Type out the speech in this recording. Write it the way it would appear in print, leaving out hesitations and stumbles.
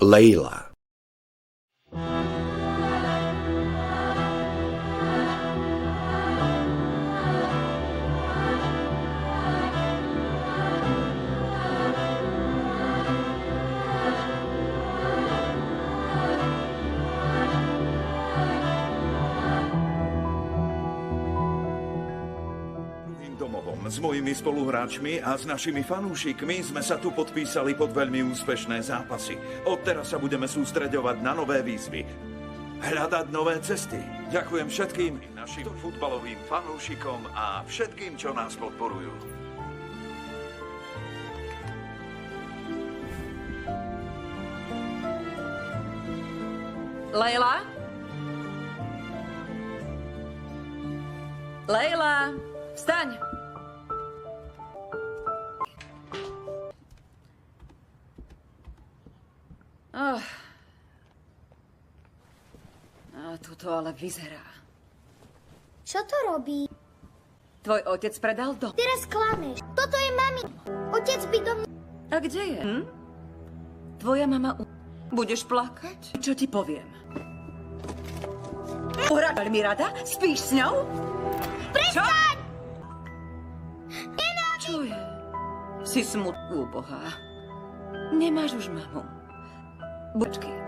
Leila. S mojimi spoluhráčmi a s našimi fanúšikmi sme sa tu podpísali pod veľmi úspešné zápasy. Odteraz sa budeme sústreďovať na nové výzvy. Hľadať nové cesty. Ďakujem všetkým našim futbalovým fanúšikom a všetkým, čo nás podporujú. Leila? Leila, vstaň! Ako to ale vyzerá. Čo to robí? Tvoj otec predal dom. Teraz klameš. Toto je mami. Otec by do mňa... A kde je? Tvoja mama... Budeš plakať? Čo ti poviem? Uhra veľmi rada? Spíš s ňou? Prestaň! Čo je? Si smutná, Boha. Nemáš už mamu. Počkej.